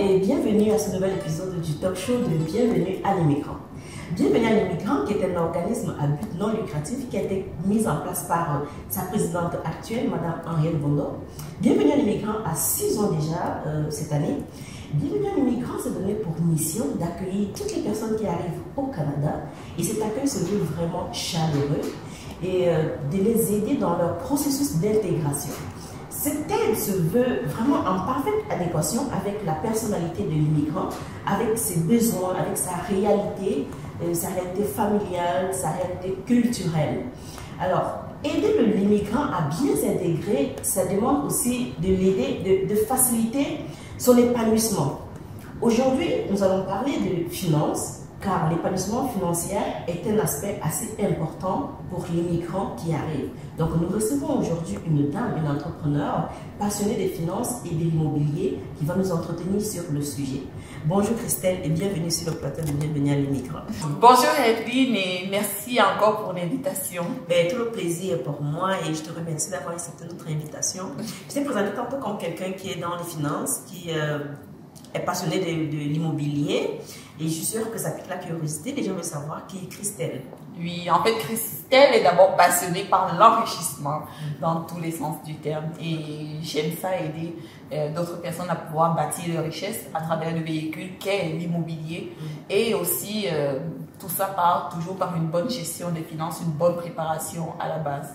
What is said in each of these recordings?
et bienvenue à ce nouvel épisode du talk show de Bienvenue à l'immigrant. Bienvenue à l'immigrant qui est un organisme à but non lucratif qui a été mis en place par sa présidente actuelle, Madame Henriette Bondo. Bienvenue à l'immigrant à 6 ans déjà cette année. Bienvenue à l'immigrant s'est donné pour mission d'accueillir toutes les personnes qui arrivent au Canada et cet accueil se veut vraiment chaleureux et de les aider dans leur processus d'intégration. Cette aide se veut vraiment en parfaite adéquation avec la personnalité de l'immigrant, avec ses besoins, avec sa réalité familiale, sa réalité culturelle. Alors, aider l'immigrant à bien s'intégrer, ça demande aussi de l'aider, de faciliter son épanouissement. Aujourd'hui, nous allons parler de finances, car l'épanouissement financier est un aspect assez important pour l'immigrant qui arrive. Donc nous recevons aujourd'hui une dame, une entrepreneur passionnée des finances et de l'immobilier qui va nous entretenir sur le sujet. Bonjour Christelle et bienvenue sur le plateau de Bienvenue à l'immigrant. Bonjour Evelyne et merci encore pour l'invitation. Tout le plaisir pour moi et je te remercie d'avoir accepté notre invitation. Je t'ai présenté tantôt comme quelqu'un qui est dans les finances, qui est passionné de l'immobilier et je suis sûre que ça pique la curiosité. Les gens veulent savoir qui est Christelle. Oui, en fait, Christelle est d'abord passionnée par l'enrichissement dans tous les sens du terme et j'aime ça aider d'autres personnes à pouvoir bâtir leur richesse à travers le véhicule qu'est l'immobilier et aussi tout ça part toujours par une bonne gestion des finances, une bonne préparation à la base.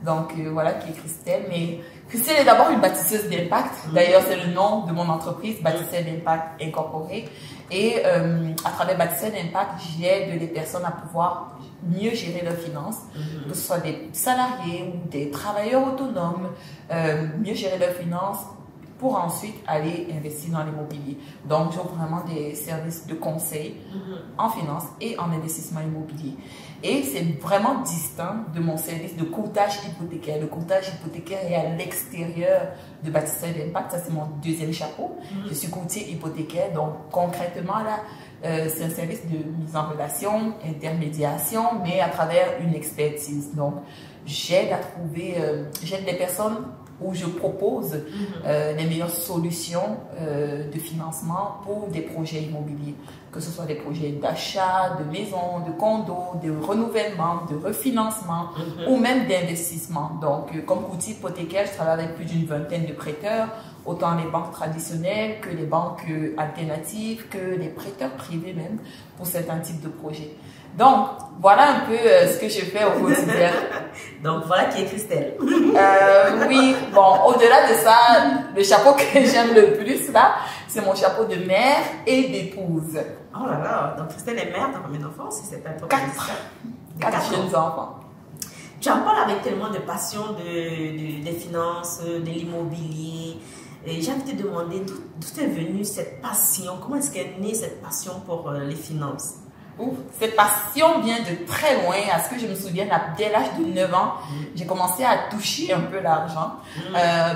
Donc voilà qui est Christelle. Mais Christelle est d'abord une bâtisseuse d'impact. D'ailleurs, c'est le nom de mon entreprise, Bâtisseur d'Impact Incorporé. Et à travers Bâtisseur d'Impact, j'aide les personnes à pouvoir mieux gérer leurs finances, que ce soit des salariés ou des travailleurs autonomes, mieux gérer leurs finances pour ensuite aller investir dans l'immobilier. Donc, j'offre vraiment des services de conseil en finance et en investissement immobilier. Et c'est vraiment distinct de mon service de courtage hypothécaire. Le courtage hypothécaire est à l'extérieur de Bâtisseur d'Impact. Ça, c'est mon deuxième chapeau. Je suis courtier hypothécaire. Donc, concrètement, là, c'est un service de mise en relation, intermédiation, mais à travers une expertise. Donc, j'aide à trouver, j'aide les personnes où je propose les meilleures solutions de financement pour des projets immobiliers, que ce soit des projets d'achat, de maison, de condo, de renouvellement, de refinancement ou même d'investissement. Donc, comme courtier hypothécaire, je travaille avec plus d'une vingtaine de prêteurs, autant les banques traditionnelles que les banques alternatives, que les prêteurs privés même, pour certains types de projets. Donc, voilà un peu ce que je fais au quotidien. Donc, voilà qui est Christelle. Oui, bon, au-delà de ça, le chapeau que j'aime le plus, là, c'est mon chapeau de mère et d'épouse. Oh là là, donc Christelle est mère de combien d'enfants, si c'est pas trop 4 jeunes enfants. Tu en parles avec tellement de passion des finances, de l'immobilier. J'ai envie de te demander d'où est venue cette passion, comment est-ce qu'est née cette passion pour les finances? Cette passion vient de très loin. À ce que je me souviens, dès l'âge de 9 ans, j'ai commencé à toucher un peu l'argent.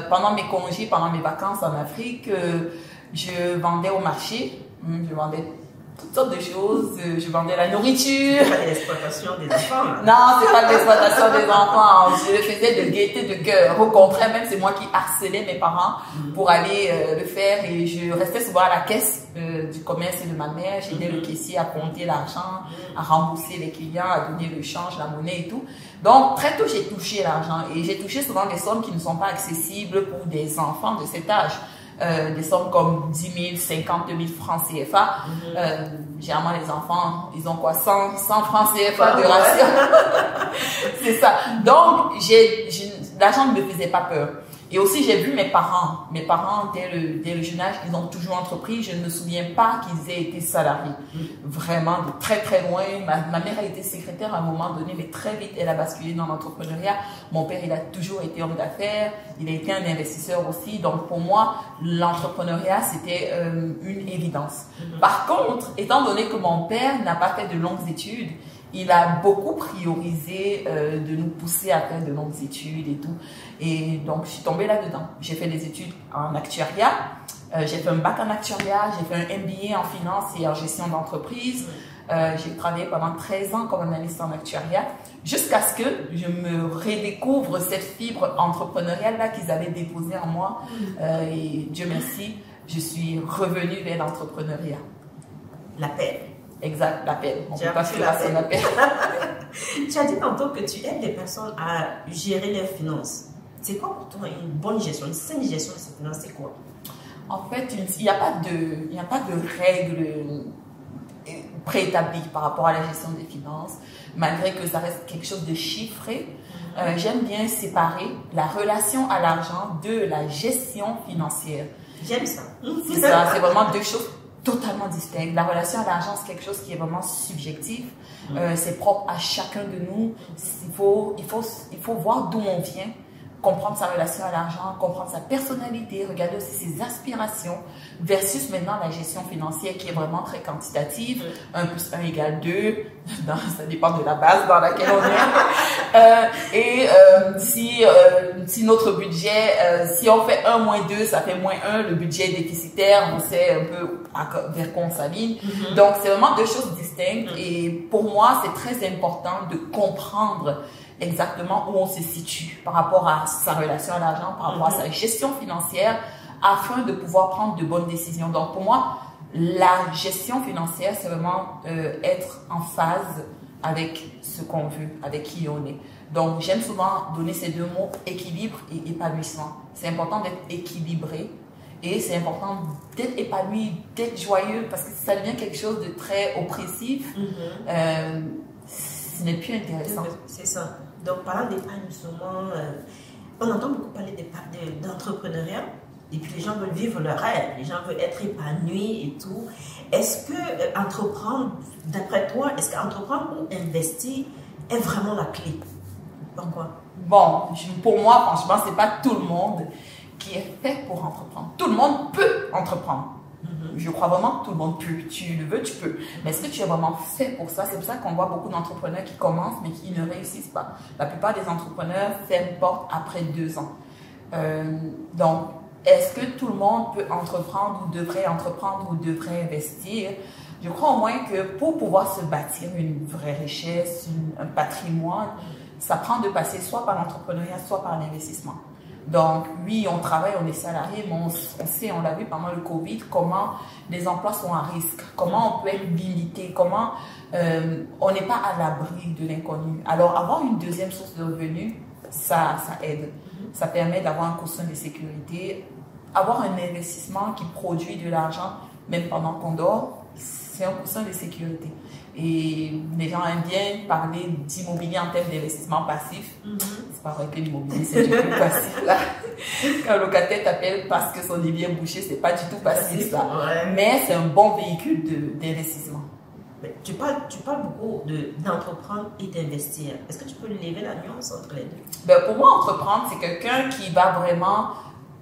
Pendant mes congés, pendant mes vacances en Afrique, je vendais au marché. Je vendais toutes sortes de choses. Je vendais la nourriture. C'est pas de l'exploitation des enfants. Hein? Non, c'est pas de l'exploitation des enfants. Je le faisais de gaieté de cœur. Au contraire, même c'est moi qui harcelais mes parents pour aller le faire. Et je restais souvent à la caisse du commerce de ma mère. J'aidais le caissier à compter l'argent, à rembourser les clients, à donner le change, la monnaie et tout. Donc, très tôt, j'ai touché l'argent. Et j'ai touché souvent des sommes qui ne sont pas accessibles pour des enfants de cet âge. Des sommes comme 10 000, 50 000 francs CFA. Généralement, les enfants, ils ont quoi? 100 francs CFA de ration. C'est ça. Donc, l'argent ne me faisait pas peur. Et aussi, j'ai vu mes parents. Mes parents, dès le jeune âge, ils ont toujours entrepris. Je ne me souviens pas qu'ils aient été salariés. Vraiment, de très très loin. Ma mère a été secrétaire à un moment donné, mais très vite, elle a basculé dans l'entrepreneuriat. Mon père, il a toujours été homme d'affaires. Il a été un investisseur aussi. Donc, pour moi, l'entrepreneuriat, c'était une évidence. Par contre, étant donné que mon père n'a pas fait de longues études, il a beaucoup priorisé de nous pousser à faire de longues études et tout. Et donc, je suis tombée là-dedans. J'ai fait des études en actuariat. J'ai fait un bac en actuariat. J'ai fait un MBA en finance et en gestion d'entreprise. J'ai travaillé pendant 13 ans comme analyste en actuariat. Jusqu'à ce que je me redécouvre cette fibre entrepreneuriale-là qu'ils avaient déposée en moi. Et Dieu merci, je suis revenue vers l'entrepreneuriat. L'appel. Exact, l'appel. On ne Tu peut as pas pris faire son appel. Tu as dit tantôt que tu aides les personnes à gérer leurs finances. C'est quoi pour toi une bonne gestion, une saine gestion de ses finances? C'est quoi? En fait, il n'y a pas de règles préétablies par rapport à la gestion des finances, malgré que ça reste quelque chose de chiffré. J'aime bien séparer la relation à l'argent de la gestion financière. J'aime ça. C'est ça, c'est vraiment deux choses totalement distinctes. La relation à l'argent, c'est quelque chose qui est vraiment subjectif. C'est propre à chacun de nous. Il faut voir d'où on vient, comprendre sa relation à l'argent, comprendre sa personnalité, regarder aussi ses aspirations, versus maintenant la gestion financière qui est vraiment très quantitative. 1 plus 1 égale 2, ça dépend de la base dans laquelle on est. Si notre budget, si on fait 1 moins 2, ça fait moins 1, le budget est déficitaire, on sait un peu vers quoi on s'aligne. Donc c'est vraiment deux choses distinctes et pour moi c'est très important de comprendre exactement où on se situe par rapport à sa relation à l'argent, par rapport à sa gestion financière, afin de pouvoir prendre de bonnes décisions. Donc, pour moi, la gestion financière, c'est vraiment être en phase avec ce qu'on veut, avec qui on est. Donc, j'aime souvent donner ces deux mots, équilibre et épanouissement. C'est important d'être équilibré et c'est important d'être épanoui, d'être joyeux, parce que si ça devient quelque chose de très oppressif, ce n'est plus intéressant. C'est ça. Donc, parlant d'épanouissement, on entend beaucoup parler d'entrepreneuriat. Et puis, les gens veulent vivre leur rêve. Les gens veulent être épanouis et tout. Est-ce que entreprendre, d'après toi, est-ce qu'entreprendre ou investir est vraiment la clé? Pourquoi? Bon, pour moi, franchement, c'est pas tout le monde qui est fait pour entreprendre. Tout le monde peut entreprendre. Je crois vraiment que tout le monde peut. Tu le veux, tu peux. Mais est-ce que tu es vraiment fait pour ça? C'est pour ça qu'on voit beaucoup d'entrepreneurs qui commencent mais qui ne réussissent pas. La plupart des entrepreneurs ferment porte après 2 ans. Donc, est-ce que tout le monde peut entreprendre ou devrait investir? Je crois au moins que pour pouvoir se bâtir une vraie richesse, un patrimoine, ça prend de passer soit par l'entrepreneuriat, soit par l'investissement. Donc, oui, on travaille, on est salarié, mais on sait, on l'a vu pendant le Covid, comment les emplois sont à risque, comment on peut être limité, comment on n'est pas à l'abri de l'inconnu. Alors, avoir une deuxième source de revenus, ça aide. Ça permet d'avoir un coussin de sécurité. Avoir un investissement qui produit de l'argent, même pendant qu'on dort, c'est un coussin de sécurité. Et les gens aiment bien parler d'immobilier en termes d'investissement passif. C'est pas vrai que l'immobilier, c'est du tout passif, là. Quand un locataire t'appelle parce que son lit est bouché, c'est pas du tout passif, ça. Mais c'est un bon véhicule d'investissement. Tu parles beaucoup d'entreprendre et d'investir. Est-ce que tu peux lever la nuance entre les deux? Pour moi, entreprendre, c'est quelqu'un qui va vraiment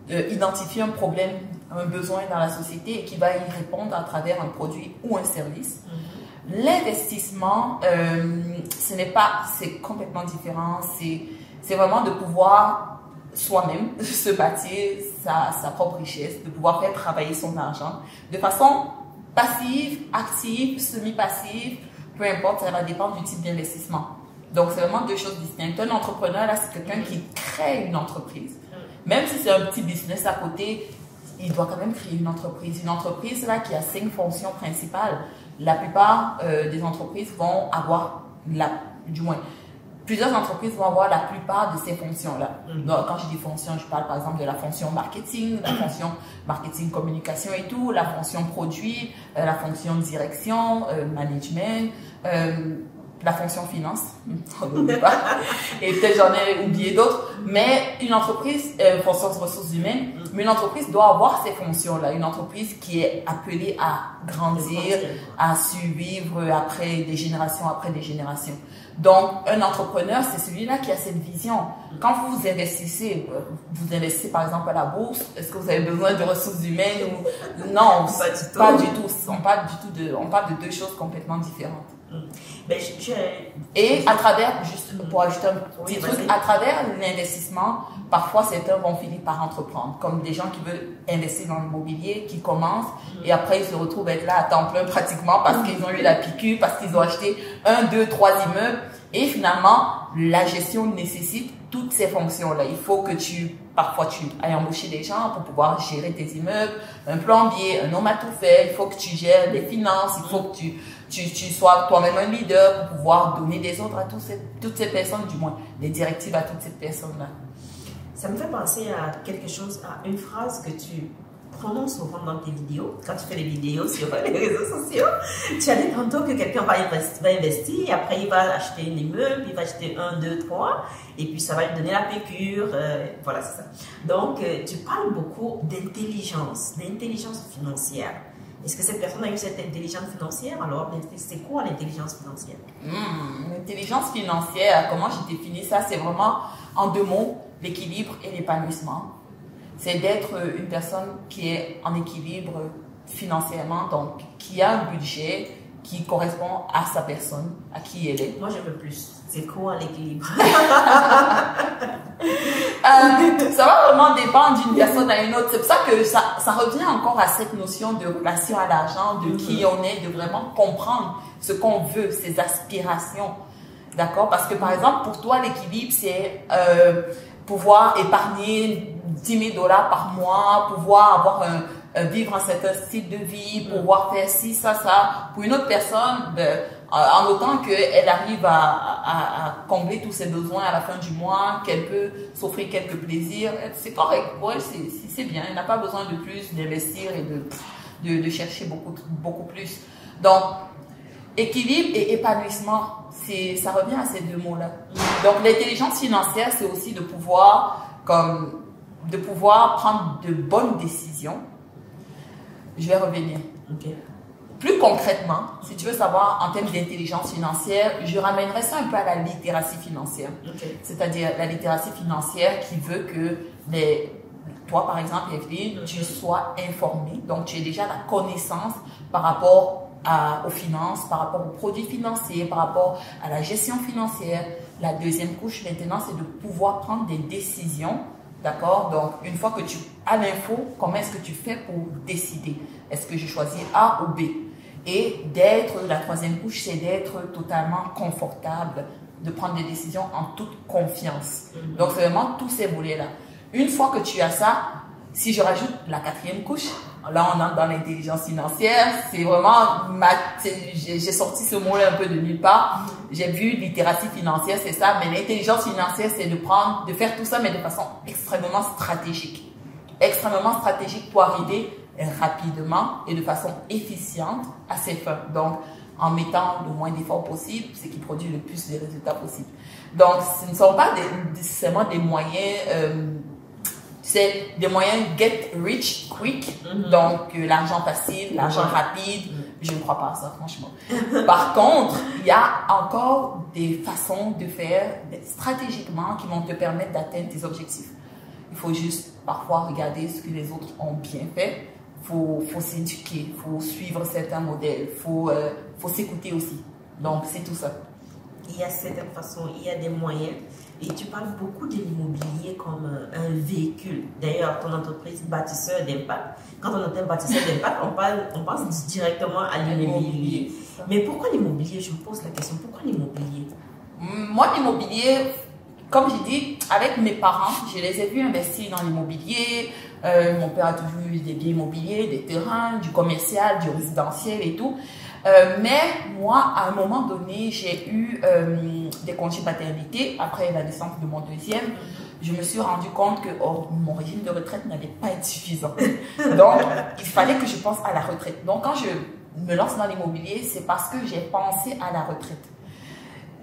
identifier un problème, un besoin dans la société et qui va y répondre à travers un produit ou un service. L'investissement, c'est complètement différent. C'est vraiment de pouvoir soi-même se bâtir sa propre richesse, de pouvoir faire travailler son argent de façon passive, active, semi-passive, peu importe, ça va dépendre du type d'investissement. Donc, c'est vraiment deux choses distinctes. Un entrepreneur, là, c'est quelqu'un qui crée une entreprise. Même si c'est un petit business à côté, il doit quand même créer une entreprise. Une entreprise, là, qui a 5 fonctions principales. La plupart des entreprises vont avoir, du moins, plusieurs entreprises vont avoir la plupart de ces fonctions-là. Donc, quand je dis fonction, je parle par exemple de la fonction marketing, la fonction marketing, communication et tout, la fonction produit, la fonction direction, management, la fonction finance, et peut-être j'en ai oublié d'autres, mais une entreprise, fonction de ressources humaines, mais une entreprise doit avoir ces fonctions-là, une entreprise qui est appelée à grandir, à survivre après des générations. Donc, un entrepreneur, c'est celui-là qui a cette vision. Quand vous investissez par exemple à la bourse, est-ce que vous avez besoin de ressources humaines ou... Non, pas du tout. On parle de deux choses complètement différentes. Et à travers, juste pour ajouter un petit truc, à travers l'investissement, parfois certains vont finir par entreprendre, comme des gens qui veulent investir dans l'immobilier, qui commencent et après ils se retrouvent être là à temps plein pratiquement parce qu'ils ont eu la piqûre, parce qu'ils ont acheté 1, 2, 3 immeubles Et finalement, la gestion nécessite toutes ces fonctions-là. Il faut que parfois tu ailles embaucher des gens pour pouvoir gérer tes immeubles, un plombier, un homme à tout faire, il faut que tu gères les finances, il faut que tu sois toi-même un leader pour pouvoir donner des ordres à toutes ces personnes, du moins des directives à toutes ces personnes-là. Ça me fait penser à quelque chose, à une phrase que tu prononces souvent dans tes vidéos, quand tu fais des vidéos sur les réseaux sociaux. Tu as dit tantôt que quelqu'un va investir, après il va acheter un immeuble, il va acheter 1, 2, 3, et puis ça va lui donner la pécure, voilà, c'est ça. Donc, tu parles beaucoup d'intelligence financière. Est-ce que cette personne a eu cette intelligence financière? Alors, c'est quoi l'intelligence financière? L'intelligence financière, comment je définis ça? C'est vraiment, en 2 mots, l'équilibre et l'épanouissement. C'est d'être une personne qui est en équilibre financièrement, donc qui a un budget qui correspond à sa personne, à qui elle est. Moi, je veux plus. C'est quoi l'équilibre? Ça va vraiment dépendre d'une personne à une autre. C'est pour ça que ça revient encore à cette notion de relation à l'argent, de qui on est, de vraiment comprendre ce qu'on veut, ses aspirations. D'accord? Parce que par exemple, pour toi, l'équilibre, c'est pouvoir épargner 10 000 $ par mois, pouvoir avoir vivre un certain style de vie, pouvoir faire ci, ça. Pour une autre personne, en autant qu'elle arrive à combler tous ses besoins à la fin du mois, qu'elle peut s'offrir quelques plaisirs, c'est correct. Pour elle, c'est bien. Elle n'a pas besoin de plus d'investir et de chercher beaucoup plus. Donc, équilibre et épanouissement, ça revient à ces 2 mots-là. Donc, l'intelligence financière, c'est aussi de pouvoir prendre de bonnes décisions. Je vais revenir. Okay. Plus concrètement, si tu veux savoir en termes d'intelligence financière, je ramènerai ça un peu à la littératie financière. Okay. C'est-à-dire la littératie financière qui veut que toi, par exemple, Evelyne, tu sois informée. Donc, tu aies déjà la connaissance par rapport aux finances, par rapport aux produits financiers, par rapport à la gestion financière. La deuxième couche, maintenant, c'est de pouvoir prendre des décisions. D'accord? Donc, une fois que tu as l'info, comment est-ce que tu fais pour décider? Est-ce que je choisis A ou B? Et la troisième couche, c'est d'être totalement confortable, de prendre des décisions en toute confiance. Donc, c'est vraiment tous ces volets-là. Une fois que tu as ça, si je rajoute la 4e couche, là, on entre dans l'intelligence financière. C'est vraiment, j'ai sorti ce mot-là un peu de nulle part. J'ai vu littératie financière, c'est ça. Mais l'intelligence financière, c'est de faire tout ça, mais de façon extrêmement stratégique. Extrêmement stratégique pour arriver rapidement et de façon efficiente à ses fins. Donc, en mettant le moins d'efforts possible, ce qui produit le plus de résultats possibles. Donc, ce ne sont pas nécessairement des moyens... c'est des moyens get rich quick, donc l'argent facile, l'argent rapide, je ne crois pas à ça franchement. Par contre, il y a encore des façons de faire stratégiquement qui vont te permettre d'atteindre tes objectifs. Il faut juste parfois regarder ce que les autres ont bien fait, faut s'éduquer, il faut suivre certains modèles, il faut s'écouter aussi. Donc c'est tout ça. Il y a certaines façons, il y a des moyens. Et tu parles beaucoup de l'immobilier comme un véhicule. D'ailleurs, ton entreprise bâtisseur d'impact, quand on entend bâtisseur d'impact, on pense directement à l'immobilier. Mais pourquoi l'immobilier? Je me pose la question, pourquoi l'immobilier? Moi, l'immobilier, comme j'ai dit, avec mes parents, je les ai vus investir dans l'immobilier. Mon père a toujours eu des biens immobiliers, des terrains, du commercial, du résidentiel et tout. Mais moi, à un moment donné, j'ai eu des congés paternité après la naissance de mon deuxième. Je me suis rendu compte que mon régime de retraite n'allait pas être suffisant. Donc, il fallait que je pense à la retraite. Donc, quand je me lance dans l'immobilier, c'est parce que j'ai pensé à la retraite.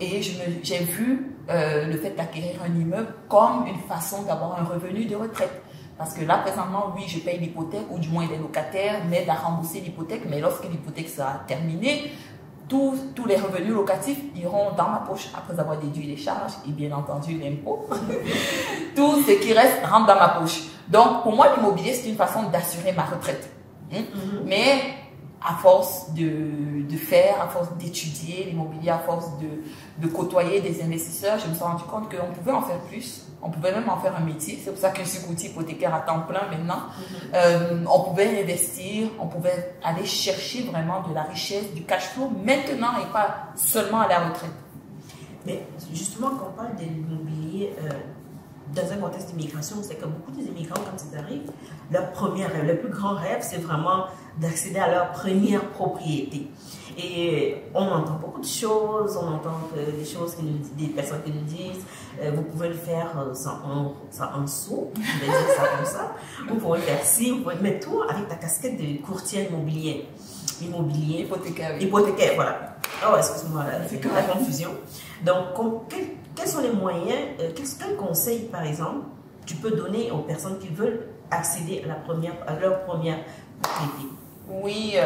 Et j'ai vu le fait d'acquérir un immeuble comme une façon d'avoir un revenu de retraite. Parce que là, présentement, oui, je paye l'hypothèque, ou du moins les locataires m'aident à rembourser l'hypothèque, mais lorsque l'hypothèque sera terminée, tous les revenus locatifs iront dans ma poche après avoir déduit les charges et bien entendu l'impôt. Tout ce qui reste rentre dans ma poche. Donc, pour moi, l'immobilier, c'est une façon d'assurer ma retraite. Mais à force de faire, à force d'étudier l'immobilier, à force de côtoyer des investisseurs, je me suis rendu compte qu'on pouvait en faire plus. On pouvait même en faire un métier. C'est pour ça que je suis courtier hypothécaire à temps plein maintenant. On pouvait investir, on pouvait aller chercher vraiment de la richesse, du cash flow maintenant et pas seulement à la retraite. Mais justement, quand on parle de l'immobilier dans un contexte d'immigration, c'est que beaucoup des immigrants, quand ils arrivent, leur premier rêve, le plus grand rêve, c'est vraiment d'accéder à leur première propriété. Et on entend beaucoup de choses, on entend des choses, des personnes qui nous disent vous pouvez le faire sans un sou, je vais dire ça comme ça, vous pouvez faire ci, vous pouvez mettre tout avec ta casquette de courtier immobilier. Hypothécaire, voilà. Oh, excuse-moi, c'est la confusion. Donc, quels sont les moyens, quels conseils, par exemple, tu peux donner aux personnes qui veulent accéder à leur première propriété? Oui,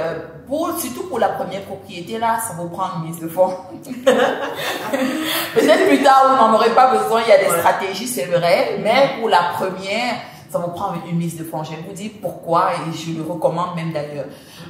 surtout pour la première propriété, là, ça vous prend une mise de fonds. Peut-être plus tard, vous n'en aurez pas besoin, il y a des stratégies, c'est vrai, mais pour la première, ça vous prend une mise de fonds. Je vais vous dire pourquoi et je le recommande même d'ailleurs.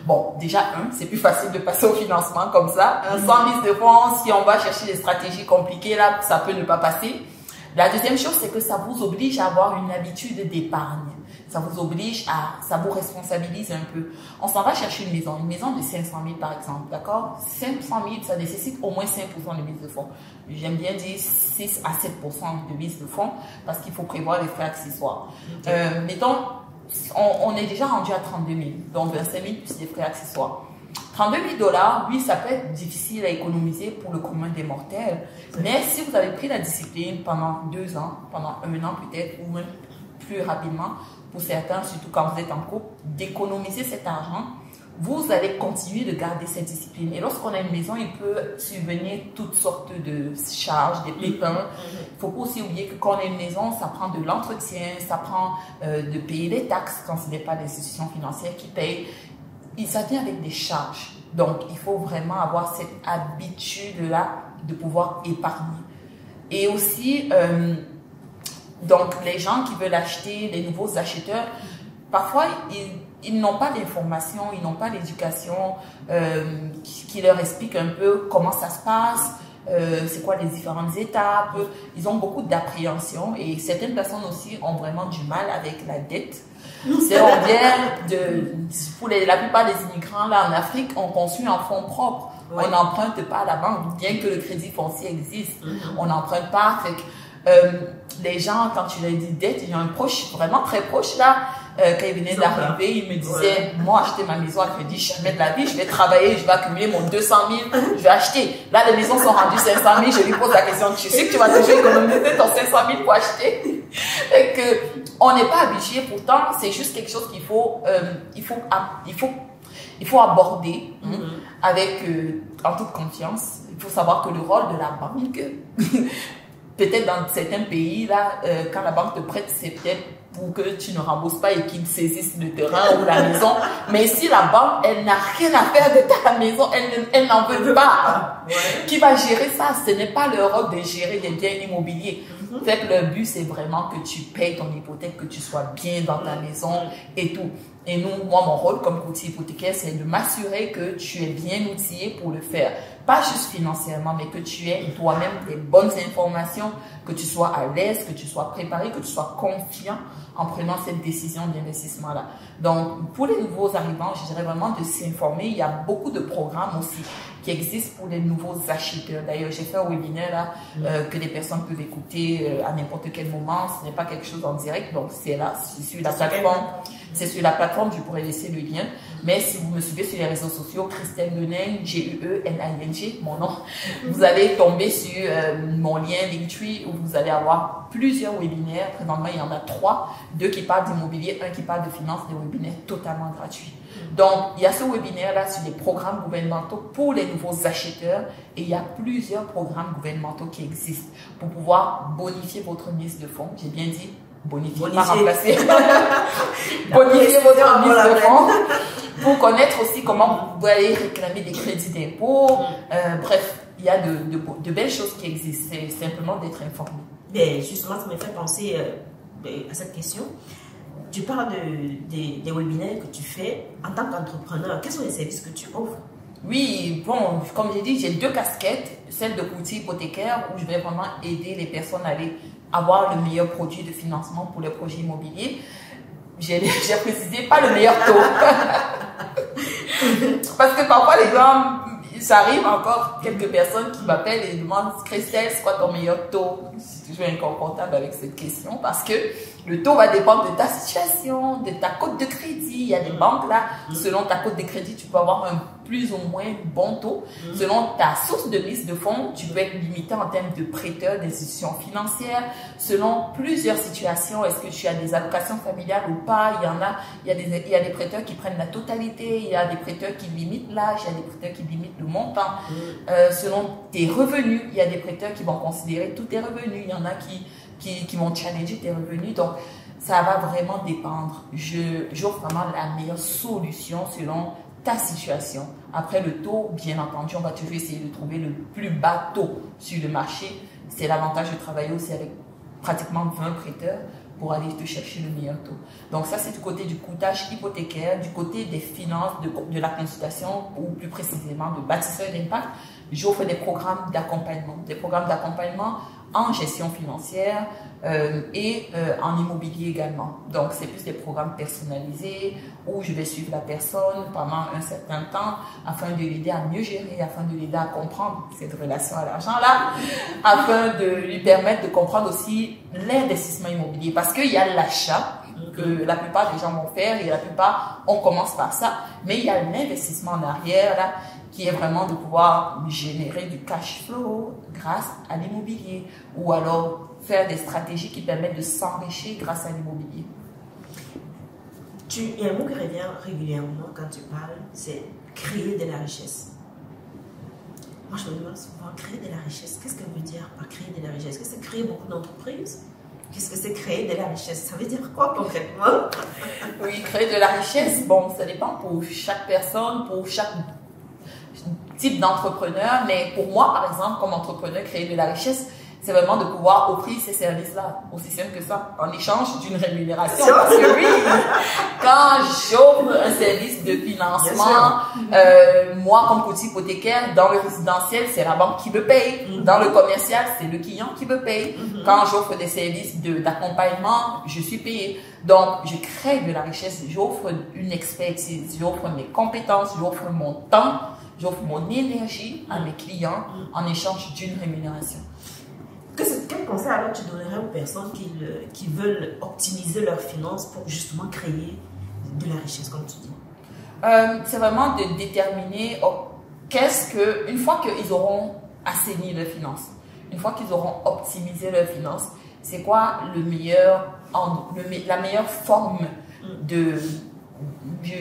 Bon, déjà, c'est plus facile de passer au financement comme ça. Sans mise de fonds, si on va chercher des stratégies compliquées, là, ça peut ne pas passer. La deuxième chose, c'est que ça vous oblige à avoir une habitude d'épargne. Ça vous oblige ça vous responsabilise un peu. On s'en va chercher une maison de 500 000 par exemple, d'accord? 500 000, ça nécessite au moins 5% de mise de fonds. J'aime bien dire 6 à 7% de mise de fonds parce qu'il faut prévoir les frais accessoires. Okay. Mettons, on est déjà rendu à 32 000, donc 25 000 plus les frais accessoires. 32 000 $, oui, ça peut être difficile à économiser pour le commun des mortels. Mais si vous avez pris la discipline pendant 2 ans, pendant 1 an peut-être, ou même plus rapidement, pour certains, surtout quand vous êtes en couple, d'économiser cet argent, vous allez continuer de garder cette discipline. Et lorsqu'on a une maison, il peut subvenir toutes sortes de charges, des pépins. Il ne faut pas aussi oublier que quand on a une maison, ça prend de l'entretien, ça prend de payer des taxes quand ce n'est pas l'institution financière qui paye. Et ça vient avec des charges. Donc, il faut vraiment avoir cette habitude-là de pouvoir épargner. Et aussi, donc, les gens qui veulent acheter, les nouveaux acheteurs, parfois, ils n'ont pas d'informations, ils n'ont pas d'éducation qui leur explique un peu comment ça se passe, c'est quoi les différentes étapes. Ils ont beaucoup d'appréhension et certaines personnes aussi ont vraiment du mal avec la dette. C'est pour la plupart des immigrants là en Afrique, on construit en fonds propres. Oui. On n'emprunte pas à la banque, bien que le crédit foncier existe. On n'emprunte pas. Les gens, quand tu leur dis dette, j'ai un proche, vraiment très proche là, quand il venait d'arriver, il me disait, moi, acheter ma maison à crédit, jamais de la vie, je vais travailler, je vais accumuler mon 200 000, je vais acheter. Là, les maisons sont rendues 500 000, je lui pose la question, tu sais que tu vas toujours économiser ton 500 000 pour acheter? Et que, on n'est pas habitué, pourtant, c'est juste quelque chose qu'il faut, il faut aborder avec, en toute confiance. Il faut savoir que le rôle de la banque, peut-être dans certains pays, là, quand la banque te prête, c'est peut-être pour que tu ne rembourses pas et qu'ils saisissent le terrain ou la maison. Mais si la banque, elle n'a rien à faire de ta maison, elle n'en veut pas. Qui va gérer ça? Ce n'est pas le rôle de gérer des biens immobiliers. Fait que le but, c'est vraiment que tu payes ton hypothèque, que tu sois bien dans ta maison et tout. Et nous, moi, mon rôle comme courtier hypothécaire, c'est de m'assurer que tu es bien outillé pour le faire. Pas juste financièrement, mais que tu aies toi-même des bonnes informations, que tu sois à l'aise, que tu sois préparé, que tu sois confiant en prenant cette décision d'investissement-là. Donc, pour les nouveaux arrivants, je dirais vraiment de s'informer. Il y a beaucoup de programmes aussi qui existent pour les nouveaux acheteurs. D'ailleurs, j'ai fait un webinaire là, que les personnes peuvent écouter à n'importe quel moment. Ce n'est pas quelque chose en direct, donc c'est là, c'est sur la plateforme. C'est sur la plateforme, je pourrais laisser le lien. Mais si vous me suivez sur les réseaux sociaux, Christelle Guening, G-U-E-N-I-N-G, mon nom, vous allez tomber sur mon lien Linktree où vous allez avoir plusieurs webinaires. Présentement, il y en a 3. 2 qui parlent d'immobilier, 1 qui parle de finance, des webinaires totalement gratuits. Donc, il y a ce webinaire-là sur les programmes gouvernementaux pour les nouveaux acheteurs et il y a plusieurs programmes gouvernementaux qui existent pour pouvoir bonifier votre mise de fonds. J'ai bien dit bonifier, pas remplacer. Bonifier votre mise de fonds pour connaître aussi comment vous allez réclamer des crédits d'impôt. Bref, il y a de belles choses qui existent. C'est simplement d'être informé. Mais justement, ça me fait penser à cette question. Tu parles des webinaires que tu fais en tant qu'entrepreneur. Quels sont les services que tu offres? Oui, bon, comme j'ai dit, j'ai 2 casquettes. Celle de courtier hypothécaire où je vais vraiment aider les personnes à aller avoir le meilleur produit de financement pour les projets immobiliers. J'ai précisé pas le meilleur taux. Parce que parfois les gens, ça arrive encore quelques personnes qui m'appellent et demandent Christelle, c'est quoi ton meilleur taux? Je suis toujours inconfortable avec cette question parce que le taux va dépendre de ta situation, de ta cote de crédit. Il y a des banques là, selon ta cote de crédit, tu peux avoir un plus ou moins bon taux. Selon ta source de mise de fonds, tu peux être limité en termes de prêteurs, d'institutions financières. Selon plusieurs situations, est-ce que tu as des allocations familiales ou pas? Il y a des prêteurs qui prennent la totalité, il y a des prêteurs qui limitent l'âge, il y a des prêteurs qui limitent le montant. Selon tes revenus, il y a des prêteurs qui vont considérer tous tes revenus. Il y en a qui vont challenger tes revenus. Donc, ça va vraiment dépendre. J'offre vraiment la meilleure solution selon ta situation. Après le taux, bien entendu, on va toujours essayer de trouver le plus bas taux sur le marché. C'est l'avantage de travailler aussi avec pratiquement 20 prêteurs pour aller te chercher le meilleur taux. Donc ça, c'est du côté du coûtage hypothécaire, du côté des finances, de la consultation ou plus précisément de bâtisseur d'impact. J'offre des programmes d'accompagnement en gestion financière et en immobilier également. Donc, c'est plus des programmes personnalisés où je vais suivre la personne pendant un certain temps afin de l'aider à mieux gérer, afin de l'aider à comprendre cette relation à l'argent-là, afin de lui permettre de comprendre aussi l'investissement immobilier. Parce qu'il y a l'achat que la plupart des gens vont faire et la plupart, on commence par ça. Mais il y a l'investissement en arrière là, qui est vraiment de pouvoir générer du cash flow grâce à l'immobilier ou alors faire des stratégies qui permettent de s'enrichir grâce à l'immobilier. Il y a un mot qui revient régulièrement quand tu parles, c'est créer de la richesse. Moi, je me demande souvent, créer de la richesse, qu'est-ce que ça veut dire par créer de la richesse? Est-ce que c'est créer beaucoup d'entreprises? Qu'est-ce que c'est créer de la richesse? Ça veut dire quoi concrètement? Oui, créer de la richesse, bon, ça dépend pour chaque personne, pour chaque type d'entrepreneur, mais pour moi, par exemple, comme entrepreneur, créer de la richesse, c'est vraiment de pouvoir offrir ces services-là, aussi simple que ça, en échange d'une rémunération. Parce que oui, quand j'offre un service de financement, moi, comme courtier hypothécaire, dans le résidentiel, c'est la banque qui me paye. Dans le commercial, c'est le client qui me paye. Quand j'offre des services d'accompagnement, je suis payé. Donc, je crée de la richesse, j'offre une expertise, j'offre mes compétences, j'offre mon temps, j'offre mon énergie à mes clients en échange d'une rémunération. Quel conseil alors tu donnerais aux personnes qui veulent optimiser leurs finances pour justement créer de la richesse, comme tu dis? C'est vraiment de déterminer une fois qu'ils auront assaini leurs finances, une fois qu'ils auront optimisé leurs finances, c'est quoi la meilleure forme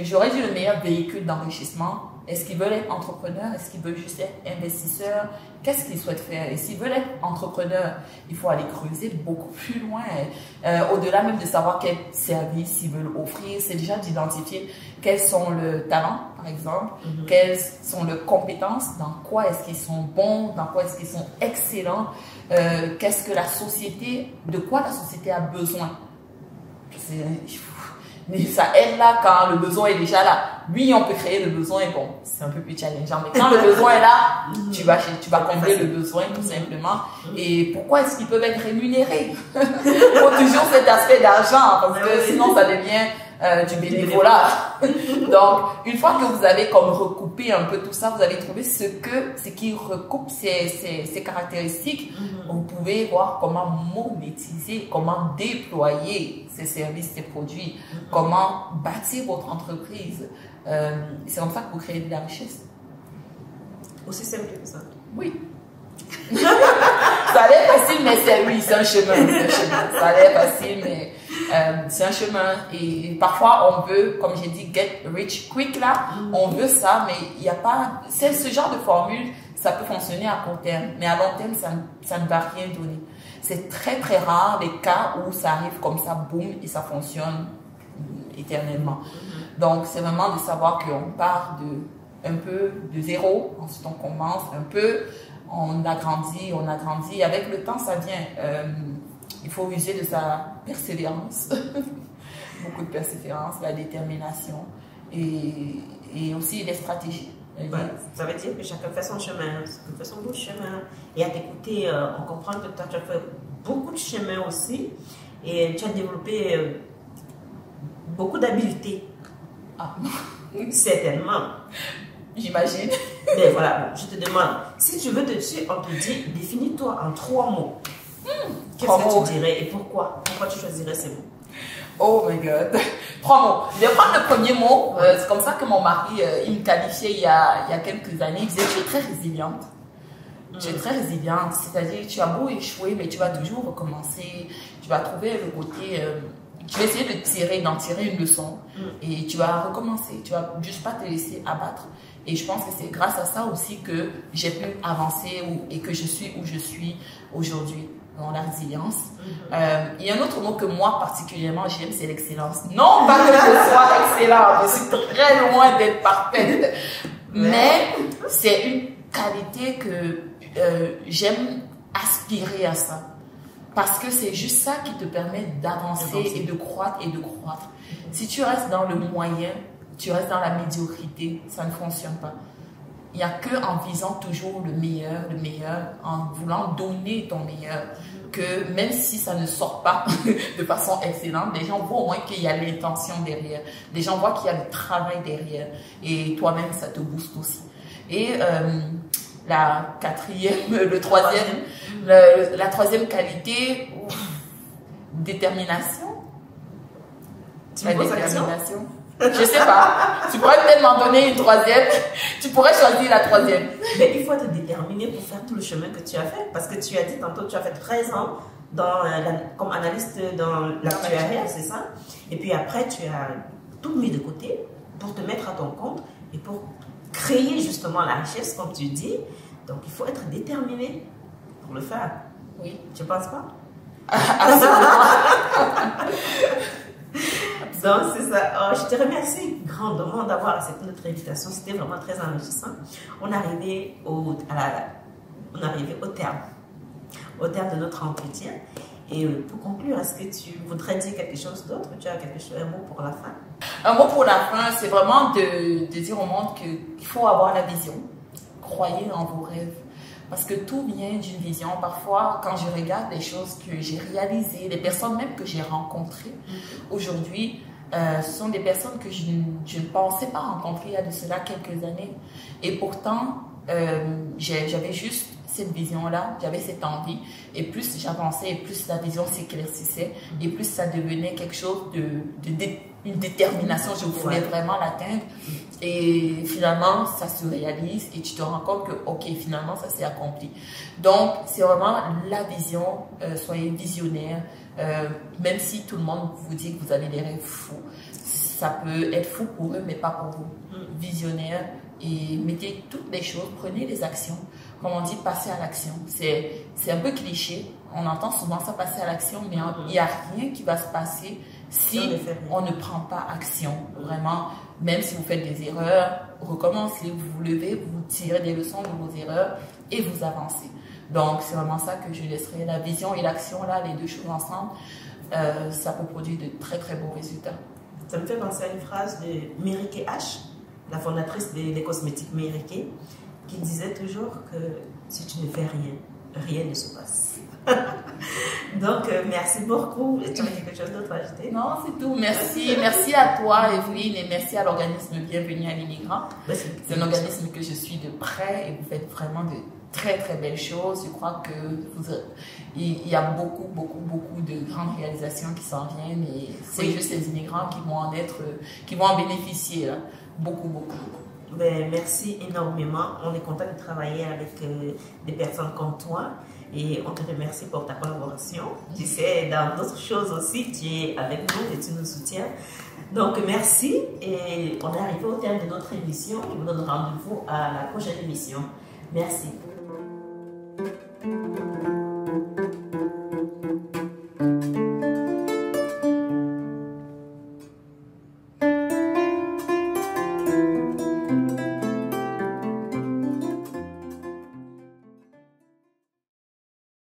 j'aurais dit le meilleur véhicule d'enrichissement. Est-ce qu'ils veulent être entrepreneurs? Est-ce qu'ils veulent juste être investisseurs? Qu'est-ce qu'ils souhaitent faire? Et s'ils veulent être entrepreneurs, il faut aller creuser beaucoup plus loin. Au-delà même de savoir quel service ils veulent offrir, c'est déjà d'identifier quels sont leurs talents, par exemple, quelles sont leurs compétences, dans quoi est-ce qu'ils sont bons, dans quoi est-ce qu'ils sont excellents, qu'est-ce que de quoi la société a besoin. Mais ça aide là quand le besoin est déjà là. Oui, on peut créer le besoin, bon, c'est un peu plus challengeant, mais quand le besoin est là, tu vas combler le besoin tout simplement. Et pourquoi est-ce qu'ils peuvent être rémunérés? Il faut toujours cet aspect d'argent, parce que sinon ça devient du bénévolat. Donc, une fois que vous avez comme recoupé un peu tout ça, vous avez trouvé ce qui recoupe ces caractéristiques, vous pouvez voir comment monétiser, comment déployer ces services, ces produits, comment bâtir votre entreprise. C'est comme ça que vous créez de la richesse. Aussi simple que ça. Oui. Ça a l'air facile, mais c'est un chemin. Ça a l'air facile, mais c'est un chemin. Et parfois, on veut, comme j'ai dit, get rich quick là, on veut ça, mais il n'y a pas... Ce genre de formule, ça peut fonctionner à court terme, mais à long terme, ça ne va rien donner. C'est très très rare les cas où ça arrive comme ça, boum, et ça fonctionne éternellement. Donc, c'est vraiment de savoir qu'on part un peu de zéro, ensuite on commence un peu, on agrandit, et avec le temps, ça vient. Il faut user de sa persévérance, beaucoup de persévérance, la détermination et aussi des stratégies. Ouais, ça veut dire que chacun fait son chemin, chacun fait son bout de chemin. Et à t'écouter, on comprend que toi, tu as fait beaucoup de chemin aussi et tu as développé beaucoup d'habiletés. Ah. Certainement. j'imagine. Mais voilà, bon, je te demande, si tu veux te tuer, on te dit, définis-toi en 3 mots. Qu'est-ce que tu dirais et pourquoi? Pourquoi tu choisirais ces mots? Oh my god. 3 mots. Je vais prendre le premier mot. C'est comme ça que mon mari, il me qualifiait il y a quelques années. Il disait, tu es très résiliente. Tu es très résiliente. C'est-à-dire, tu as beau échouer, mais tu vas toujours recommencer. Tu vas trouver le côté... tu vas essayer d'en tirer une leçon. Et tu vas recommencer. Tu vas juste pas te laisser abattre. Et je pense que c'est grâce à ça aussi que j'ai pu avancer et que je suis où je suis aujourd'hui. Dans la résilience. Il y a un autre mot que moi particulièrement j'aime, c'est l'excellence. Non pas que je sois excellente, je suis très loin d'être parfaite, mais c'est une qualité que j'aime aspirer à ça. Parce que c'est juste ça qui te permet d'avancer et de croître et de croître. Si tu restes dans le moyen, tu restes dans la médiocrité, ça ne fonctionne pas. Il n'y a qu'en visant toujours le meilleur, en voulant donner ton meilleur, que même si ça ne sort pas de façon excellente, les gens voient au moins qu'il y a l'intention derrière. Les gens voient qu'il y a le travail derrière. Et toi-même, ça te booste aussi. Et la troisième qualité, détermination. La détermination. Je sais pas. Tu pourrais peut-être m'en donner une troisième. Tu pourrais choisir la troisième. Mais il faut être déterminé pour faire tout le chemin que tu as fait. Parce que tu as dit tantôt, tu as fait 13 ans comme analyste dans l'actuariat, c'est ça? Et puis après, tu as tout mis de côté pour te mettre à ton compte et pour créer justement la richesse, comme tu dis. Donc, il faut être déterminé pour le faire. Oui. Tu ne penses pas? Absolument. Donc, c'est ça. Oh, je te remercie grandement d'avoir accepté notre invitation. C'était vraiment très enrichissant. On est arrivé au terme de notre entretien. Et pour conclure, est-ce que tu voudrais dire quelque chose d'autre? Tu as un mot pour la fin? Un mot pour la fin, c'est vraiment de dire au monde qu'il faut avoir la vision. Croyez en vos rêves. Parce que tout vient d'une vision. Parfois, quand je regarde les choses que j'ai réalisées, les personnes même que j'ai rencontrées aujourd'hui, ce sont des personnes que je ne pensais pas rencontrer il y a de cela quelques années. Et pourtant, j'avais juste cette vision-là, j'avais cette envie. Et plus j'avançais, et plus la vision s'éclaircissait, et plus ça devenait quelque chose une détermination. Je voulais vraiment l'atteindre. Et finalement, ça se réalise et tu te rends compte que, ok, finalement, ça s'est accompli. Donc, c'est vraiment la vision. Soyez visionnaire. Même si tout le monde vous dit que vous avez des rêves fous, ça peut être fou pour eux, mais pas pour vous. Visionnaire, et mettez toutes les choses, prenez les actions. Comme on dit, passer à l'action. C'est un peu cliché. On entend souvent ça, passer à l'action, mais il n'y a rien qui va se passer si on ne prend pas action. Vraiment, même si vous faites des erreurs, recommencez, vous vous levez, vous tirez des leçons de vos erreurs et vous avancez. Donc, c'est vraiment ça que je laisserai. La vision et l'action, là, les deux choses ensemble, ça peut produire de très, très beaux résultats. Ça me fait penser à une phrase de Mary Kay Ash, la fondatrice des cosmétiques Mary Kay, qui disait toujours que si tu ne fais rien, rien ne se passe. Donc, merci beaucoup. Tu as quelque chose d'autre à ajouter? Non, c'est tout. Merci. Merci à toi, Evelyne, et merci à l'organisme Bienvenue à l'immigrant. C'est un organisme que je suis de près et vous faites vraiment de très, très belles choses. Je crois que il y a beaucoup de grandes réalisations qui s'en viennent et c'est juste les immigrants qui vont en bénéficier. Là. Beaucoup. Ben, merci énormément. On est content de travailler avec des personnes comme toi et on te remercie pour ta collaboration. Tu sais, dans d'autres choses aussi, tu es avec nous et tu nous soutiens. Donc, merci et on est arrivé au terme de notre émission. Je vous donne rendez-vous à la prochaine émission. Merci.